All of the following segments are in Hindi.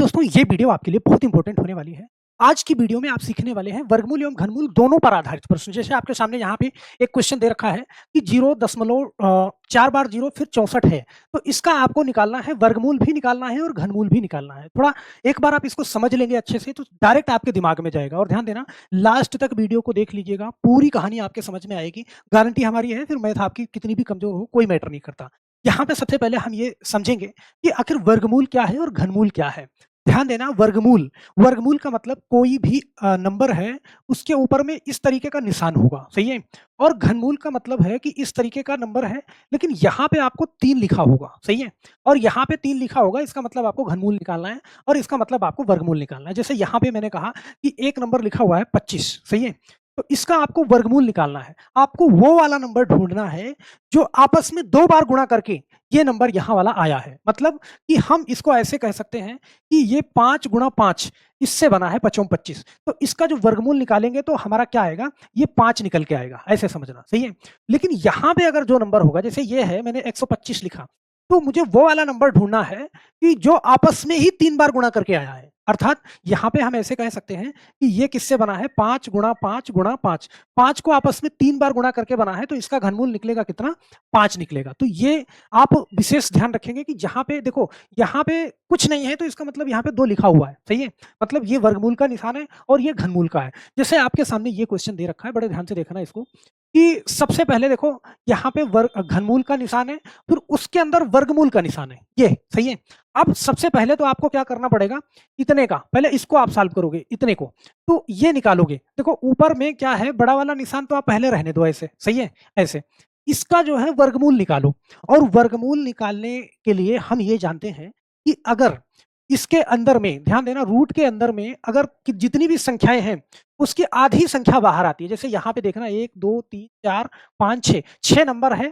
दोस्तों ये वीडियो आपके लिए बहुत इंपॉर्टेंट होने वाली है। आज की वीडियो में आप सीखने वाले हैं वर्गमूल एवं घनमूल दोनों पर आधारित प्रश्न। जैसे आपके सामने यहाँ पे एक क्वेश्चन दे रखा है कि 4 बार 0 फिर 64 है। तो इसका आपको निकालना है, वर्गमूल भी निकालना है और घनमूल भी निकालना है। थोड़ा एक बार आप इसको समझ लेंगे अच्छे से तो डायरेक्ट आपके दिमाग में जाएगा। और ध्यान देना, लास्ट तक वीडियो को देख लीजिएगा, पूरी कहानी आपके समझ में आएगी। गारंटी हमारी है, फिर मैथ आपकी कितनी भी कमजोर हो कोई मैटर नहीं करता। यहाँ पे सबसे पहले हम ये समझेंगे कि आखिर वर्गमूल क्या है और घनमूल क्या है। ध्यान देना, वर्गमूल वर्गमूल का मतलब कोई भी नंबर है उसके ऊपर में इस तरीके का निशान होगा, सही है। और घनमूल का मतलब है कि इस तरीके का नंबर है लेकिन यहाँ पे आपको 3 लिखा होगा, सही है। और यहाँ पे 3 लिखा होगा, इसका मतलब आपको घनमूल निकालना है और इसका मतलब आपको वर्गमूल निकालना है। जैसे यहाँ पे मैंने कहा कि एक नंबर लिखा हुआ है 25, सही है। तो इसका आपको वर्गमूल निकालना है। आपको वो वाला नंबर ढूंढना है जो आपस में 2 बार गुणा करके ये नंबर यहाँ वाला आया है। मतलब कि हम इसको ऐसे कह सकते हैं कि ये 5 गुणा 5 इससे बना है 5 25। तो इसका जो वर्गमूल निकालेंगे तो हमारा क्या आएगा, ये 5 निकल के आएगा, ऐसे समझना, सही है। लेकिन यहाँ पे अगर जो नंबर होगा, जैसे ये है मैंने 125 लिखा, तो मुझे वो वाला नंबर ढूंढना है कि जो आपस में ही 3 बार गुणा करके आया है। अर्थात यहाँ पे हम ऐसे कह सकते हैं कि ये किससे बना है, 5 गुणा 5 गुणा 5। 5 को आपस में 3 बार गुणा करके बना है, तो इसका घनमूल निकलेगा कितना, 5 निकलेगा। तो ये आप विशेष ध्यान रखेंगे कि जहां पे देखो, यहाँ पे कुछ नहीं है तो इसका मतलब यहाँ पे 2 लिखा हुआ है, सही है। मतलब ये वर्गमूल का निशान है और ये घनमूल का है। जैसे आपके सामने ये क्वेश्चन दे रखा है, बड़े ध्यान से देखना इसको, कि सबसे पहले देखो यहाँ पे घनमूल का निशान है, फिर उसके अंदर वर्गमूल का निशान है, ये सही है। अब सबसे पहले तो आपको क्या करना पड़ेगा, इतने का पहले इसको आप सॉल्व करोगे, इतने को तो ये निकालोगे। देखो ऊपर में क्या है, बड़ा वाला निशान तो आप पहले रहने दो, ऐसे सही है, ऐसे। इसका जो है वर्गमूल निकालो। और वर्गमूल निकालने के लिए हम ये जानते हैं कि अगर इसके अंदर में, ध्यान देना, रूट के अंदर में अगर जितनी भी संख्याएं हैं उसकी आधी संख्या बाहर आती है। जैसे यहाँ पे देखना, 1 2 3 4 5 6, 6 नंबर है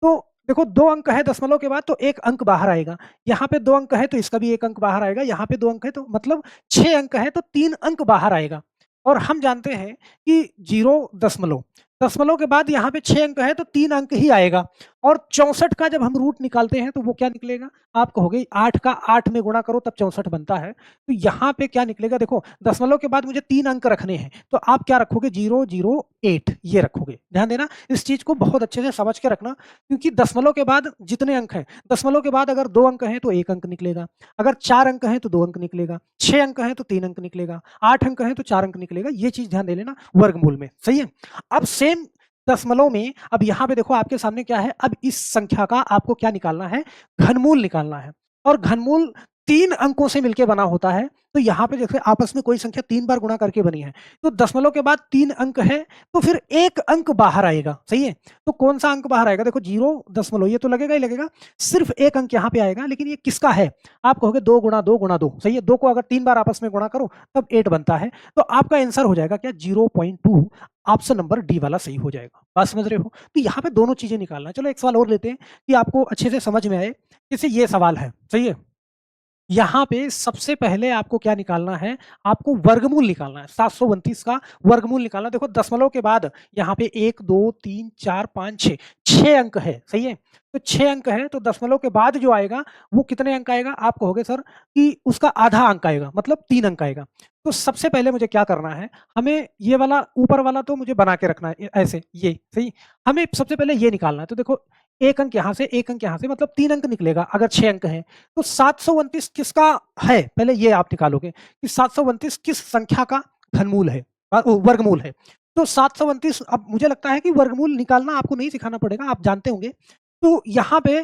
तो देखो 2 अंक है दशमलव के बाद तो 1 अंक बाहर आएगा। यहाँ पे 2 अंक है तो इसका भी 1 अंक बाहर आएगा। यहाँ पे 2 अंक है तो मतलब 6 अंक है तो 3 अंक बाहर आएगा। और हम जानते हैं कि 0 दशमलव, दशमलव के बाद यहाँ पे 6 अंक है तो 3 अंक ही आएगा। और 64 का जब हम रूट निकालते हैं तो वो क्या निकलेगा, आप कहोगे 8 का 8 में गुणा करो तब 64 बनता है। तो यहाँ पे क्या निकलेगा, देखो दशमलव के बाद मुझे 3 अंक रखने हैं तो आप क्या रखोगे, 008 ये रखोगे। ध्यान देना, इस चीज को बहुत अच्छे से समझ के रखना, क्योंकि दशमलव के बाद जितने अंक हैं, दशमलव के बाद अगर 2 अंक हैं तो 1 अंक निकलेगा, अगर 4 अंक हैं तो 2 अंक निकलेगा, 6 अंक हैं तो 3 अंक निकलेगा, 8 अंक हैं तो 4 अंक निकलेगा। ये चीज ध्यान दे लेना वर्गमूल में, सही है। अब सेम दशमलव में, अब यहाँ पे देखो आपके सामने क्या है, अब इस संख्या का आपको क्या निकालना है, घनमूल निकालना है। और घनमूल 3 अंकों से मिलकर बना होता है। तो यहाँ पे जैसे आपस में कोई संख्या 3 बार गुणा करके बनी है तो दशमलव के बाद 3 अंक है तो फिर 1 अंक बाहर आएगा, सही है। तो कौन सा अंक बाहर आएगा, देखो 0 दशमलव, ये तो लगेगा ही लगेगा, सिर्फ 1 अंक यहाँ पे आएगा। लेकिन ये किसका है, आप कहोगे 2 गुणा 2 गुणा 2, सही है। 2 को अगर 3 बार आपस में गुणा करो तब 8 बनता है। तो आपका आंसर हो जाएगा क्या, 0.2। ऑप्शन नंबर डी वाला सही हो जाएगा। बात समझ रहे हो। तो यहाँ पे दोनों चीजें निकालना है। चलो एक सवाल और लेते हैं कि आपको अच्छे से समझ में आए। जैसे ये सवाल है, सही है। यहाँ पे सबसे पहले आपको क्या निकालना है, आपको वर्गमूल निकालना है। 732 का वर्गमूल निकालना। देखो दशमलव के बाद यहाँ पे 1 2 3 4 5 6, 6 अंक है, सही है। तो 6 अंक है तो दशमलव के बाद जो आएगा वो कितने अंक आएगा, आप कहोगे सर कि उसका आधा अंक आएगा, मतलब 3 अंक आएगा। तो सबसे पहले मुझे क्या करना है, हमें ये वाला ऊपर वाला तो मुझे बना के रखना है ऐसे, ये सही। हमें सबसे पहले ये निकालना है। तो देखो 1 अंक यहाँ से, 1 अंक यहाँ से, मतलब 3 अंक निकलेगा अगर 6 अंक है। तो 729 किसका है, पहले ये आप निकालोगे कि 729 किस संख्या का घनमूल है, वर्गमूल है। तो 729, अब मुझे लगता है कि वर्गमूल निकालना आपको नहीं सिखाना पड़ेगा, आप जानते होंगे। तो यहाँ पे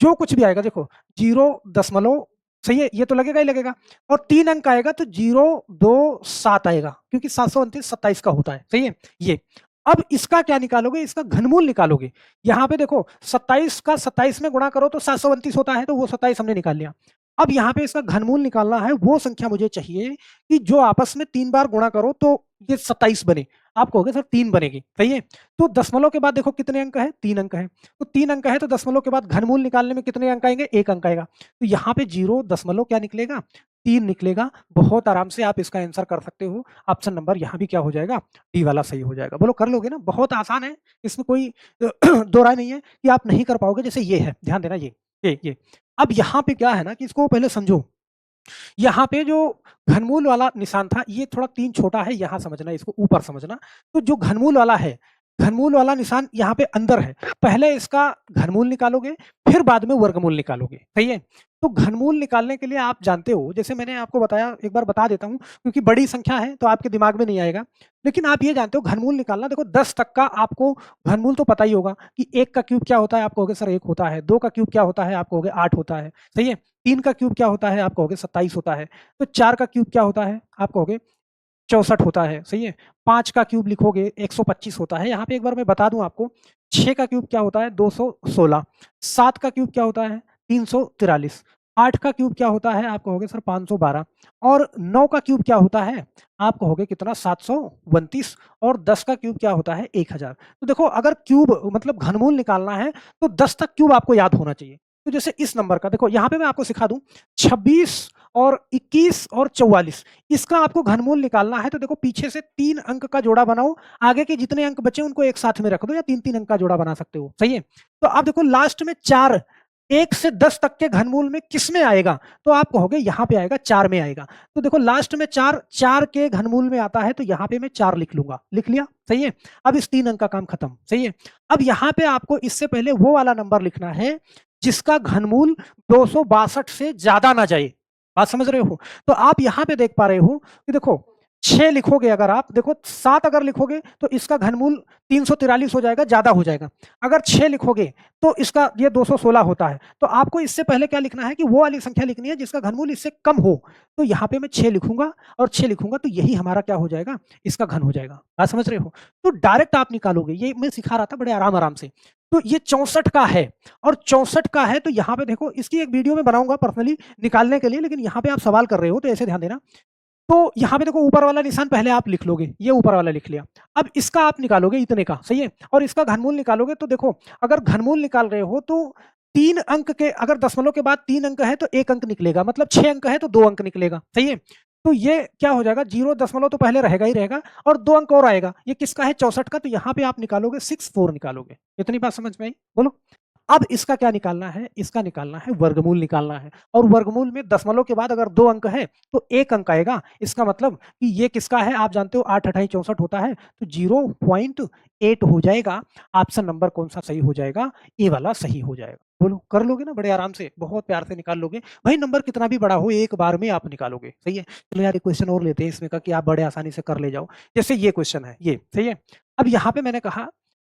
जो कुछ भी आएगा, देखो 0 दशमलव, सही है, ये तो लगेगा ही लगेगा। और 3 अंक आएगा तो 027 आएगा, क्योंकि 729 27 का होता है, सही है ये। अब इसका क्या निकालोगे, इसका घनमूल निकालोगे। यहाँ पे देखो 27 का 27 में गुणा करो तो 729 होता है, तो वो 27 हमने निकाल लिया। अब यहाँ पे इसका घनमूल निकालना है, वो संख्या मुझे चाहिए कि जो आपस में 3 बार गुणा करो तो ये 27 बने। आप कहोगे सर 3 बनेगी, सही है। तो दशमलव के बाद देखो कितने अंक है, 3 अंक है। तो 3 अंक है तो दशमलव के बाद घनमूल निकालने में कितने अंक आएंगे, 1 अंक आएगा। तो यहाँ पे 0 दशमलव क्या निकलेगा, 3 निकलेगा। बहुत आराम से आप इसका आंसर कर सकते हो। ऑप्शन नंबर यहाँ भी क्या हो जाएगा, डी वाला सही हो जाएगा। बोलो कर लोगे ना, बहुत आसान है, इसमें कोई दो राय नहीं है कि आप नहीं कर पाओगे। जैसे ये है, ध्यान देना, ये अब यहाँ पे क्या है ना कि इसको पहले समझो यहाँ पे जो घनमूल वाला निशान था, ये थोड़ा 3 छोटा है, यहाँ समझना, इसको ऊपर समझना। तो जो घनमूल वाला है, घनमूल वाला निशान यहाँ पे अंदर है। पहले इसका घनमूल निकालोगे, फिर बाद में वर्गमूल निकालोगे, सही है? तो घनमूल निकालने के लिए आप जानते हो, जैसे मैंने आपको बताया, एक बार बता देता हूँ, क्योंकि बड़ी संख्या है तो आपके दिमाग में नहीं आएगा। लेकिन आप ये जानते हो घनमूल निकालना, देखो 10 तक का आपको घनमूल तो पता ही होगा कि 1 का क्यूब क्या होता है, आप कहोगे सर 1 होता है, 2 का क्यूब क्या होता है, आप कहोगे 8 होता है, सही है? 3 का क्यूब क्या होता है, आप कहोगे 27 होता है। तो 4 का क्यूब क्या होता है, आप कहोगे 64 होता है, सही है? 5 का क्यूब लिखोगे 125 होता है। यहाँ पे एक बार मैं बता दूँ आपको, 6 का क्यूब क्या होता है, 216। 7 का क्यूब क्या होता है, 343। 8 का क्यूब क्या होता है, आप कहोगे सर 512। और 9 का क्यूब क्या होता है, आप कहोगे कितना, 729। और 10 का क्यूब क्या होता है, 1000। तो देखो, अगर क्यूब मतलब घनमूल निकालना है तो 10 तक क्यूब आपको याद होना चाहिए। तो जैसे इस नंबर का देखो, यहाँ पे मैं आपको सिखा दूँ, 26 और 21 और 44, इसका आपको घनमूल निकालना है। तो देखो, पीछे से 3 अंक का जोड़ा बनाओ, आगे के जितने अंक बचे उनको एक साथ में रख दो, या 3-3 अंक का जोड़ा बना सकते हो, सही है? तो आप देखो लास्ट में 4, 1 से 10 तक के घनमूल में किस में आएगा, तो आप कहोगे यहाँ पे आएगा, 4 में आएगा। तो देखो लास्ट में 4, 4 के घनमूल में आता है, तो यहाँ पे मैं 4 लिख लूंगा, लिख लिया, सही है? अब इस 3 अंक का काम खत्म, सही है? अब यहाँ पे आपको इससे पहले वो वाला नंबर लिखना है जिसका घनमूल 262 से ज्यादा ना जाए। बात समझ रहे हो? तो आप यहाँ पे देख पा रहे हो कि देखो, 6 लिखोगे अगर आप, देखो 7 अगर लिखोगे तो इसका घनमूल 343 हो जाएगा, ज्यादा हो जाएगा। अगर 6 लिखोगे तो इसका ये 216 होता है। तो आपको इससे पहले क्या लिखना है कि वो वाली संख्या लिखनी है जिसका घनमूल इससे कम हो। तो यहाँ पे मैं 6 लिखूंगा, और 6 लिखूंगा तो यही हमारा क्या हो जाएगा, इसका घन हो जाएगा। बात समझ रहे हो? तो डायरेक्ट आप निकालोगे, ये मैं सिखा रहा था बड़े आराम आराम से। तो ये 64 का है, और 64 का है, तो यहाँ पे देखो, इसकी एक वीडियो में बनाऊंगा पर्सनली निकालने के लिए, लेकिन यहाँ पे आप सवाल कर रहे हो तो ऐसे ध्यान देना। तो यहाँ पे देखो, ऊपर वाला निशान पहले आप लिख लोगे, ये ऊपर वाला लिख लिया। अब इसका आप निकालोगे इतने का, सही है? और इसका घनमूल निकालोगे, तो देखो, अगर घनमूल निकाल रहे हो तो 3 अंक के, अगर दशमलव के बाद 3 अंक है तो 1 अंक निकलेगा, मतलब 6 अंक है तो 2 अंक निकलेगा, सही है? तो ये क्या हो जाएगा, 0 दशमलव तो पहले रहेगा ही रहेगा, और 2 अंक और आएगा। ये किसका है, 64 का। तो यहाँ पे आप निकालोगे 64 निकालोगे। इतनी बात समझ में आई? बोलो। अब इसका क्या निकालना है, इसका निकालना है वर्गमूल निकालना है। और वर्गमूल में दशमलव के बाद अगर 2 अंक है तो 1 अंक आएगा। इसका मतलब कि ये किसका है, आप जानते हो 8 अठाई 64 होता है, तो 0.8 हो जाएगा। ऑप्शन नंबर कौन सा सही हो जाएगा, ए वाला सही हो जाएगा। बोलो, कर लोगे ना बड़े आराम से, बहुत प्यार से निकाल लोगे भाई। नंबर कितना भी बड़ा हो, एक बार में आप निकालोगे, सही है? चलो यार, एक क्वेश्चन और लेते हैं इसमें का, कि आप बड़े आसानी से कर ले जाओ। जैसे ये क्वेश्चन है, ये सही है। अब यहाँ पे मैंने कहा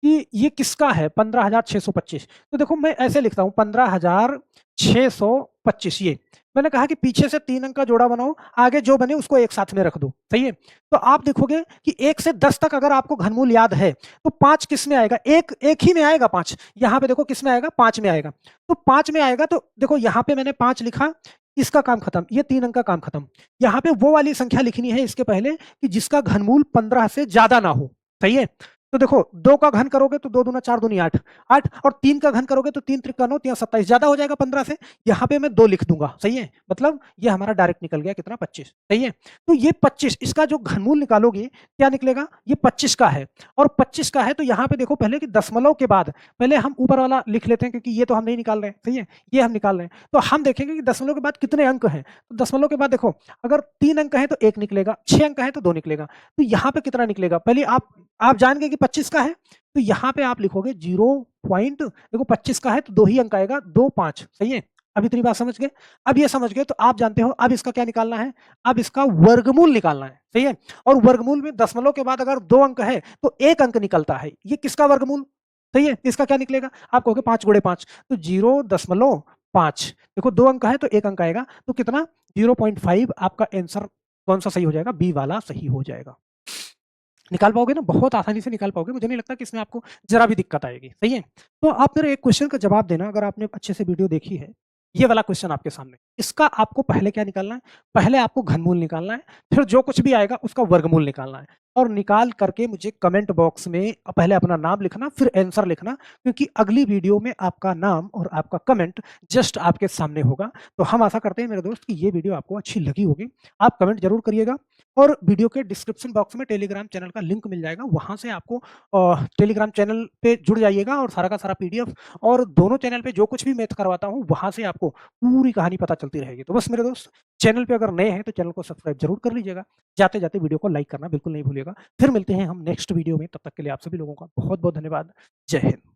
कि ये किसका है, 15,625। तो देखो, मैं ऐसे लिखता हूँ 15,625। ये मैंने कहा कि पीछे से 3 अंक का जोड़ा बनाओ, आगे जो बने उसको एक साथ में रख दो, सही है? तो आप देखोगे कि 1 से 10 तक अगर आपको घनमूल याद है तो 5 किस में आएगा, एक ही में आएगा 5। यहाँ पे देखो किस में आएगा, 5 में आएगा। तो 5 में आएगा, तो देखो यहाँ पे मैंने 5 लिखा, इसका काम खत्म, ये 3 अंक का काम खत्म। यहाँ पे वो वाली संख्या लिखनी है इसके पहले कि जिसका घनमूल 15 से ज्यादा ना हो, सही है? तो देखो, 2 का घन करोगे तो 2 दूना 4 दूनी 8, 8, और 3 का घन करोगे तो 3 त्रिका 9, 27, ज्यादा हो जाएगा 15 से। यहाँ पे मैं 2 लिख दूंगा, सही है? मतलब ये हमारा डायरेक्ट निकल गया कितना, 25, सही है? तो ये 25, इसका जो घनमूल निकालोगे क्या निकलेगा, ये 25 का है। और 25 का है तो यहाँ पे देखो पहले कि दशमलव के बाद पहले हम ऊपर वाला लिख लेते हैं, क्योंकि ये तो हम नहीं निकाल रहे हैं, सही है? ये हम निकाल रहे हैं, तो हम देखेंगे कि दशमलव के बाद कितने अंक हैं। तो दशमलव के बाद देखो, अगर 3 अंक है तो 1 निकलेगा, 6 अंक है तो 2 निकलेगा। तो यहाँ पे कितना निकलेगा, पहले आप जान गए कि 25 का है, तो यहाँ पे आप लिखोगे 0 पॉइंट, देखो 25 का है तो 2 ही अंक आएगा, 2 5, सही है? अब इतनी बात समझ गए? अब ये समझ गए तो आप जानते हो अब इसका क्या निकालना है, अब इसका वर्गमूल निकालना है, सही है? और वर्गमूल में दशमलव के बाद अगर 2 अंक है तो 1 अंक निकलता है। ये किसका वर्गमूल, सही है? इसका क्या निकलेगा, आप कहोगे 5 गुणे 5, तो 0.5। देखो 2 अंक है तो 1 अंक आएगा, तो कितना, 0.5। आपका आंसर कौन सा सही हो जाएगा, बी वाला सही हो जाएगा। निकाल पाओगे ना, बहुत आसानी से निकाल पाओगे, मुझे नहीं लगता कि इसमें आपको जरा भी दिक्कत आएगी, सही है? तो आप मेरे एक क्वेश्चन का जवाब देना, अगर आपने अच्छे से वीडियो देखी है। ये वाला क्वेश्चन आपके सामने, इसका आपको पहले क्या निकालना है, पहले आपको घनमूल निकालना है, फिर जो कुछ भी आएगा उसका वर्गमूल निकालना है। और निकाल करके मुझे कमेंट बॉक्स में पहले अपना नाम लिखना, फिर आंसर लिखना, क्योंकि अगली वीडियो में आपका नाम और आपका कमेंट जस्ट आपके सामने होगा। तो हम आशा करते हैं मेरे दोस्त कि ये वीडियो आपको अच्छी लगी होगी। आप कमेंट ज़रूर करिएगा और वीडियो के डिस्क्रिप्शन बॉक्स में टेलीग्राम चैनल का लिंक मिल जाएगा, वहाँ से आपको टेलीग्राम चैनल पे जुड़ जाइएगा और सारा का सारा पीडीएफ और दोनों चैनल पे जो कुछ भी मैथ करवाता हूँ, वहाँ से आपको पूरी कहानी पता चलती रहेगी। तो बस मेरे दोस्त, चैनल पे अगर नए हैं तो चैनल को सब्सक्राइब ज़रूर कर लीजिएगा। जाते-जाते वीडियो को लाइक करना बिल्कुल नहीं भूलिएगा। फिर मिलते हैं हम नेक्स्ट वीडियो में, तब तक के लिए आप सभी लोगों का बहुत-बहुत धन्यवाद। जय हिंद।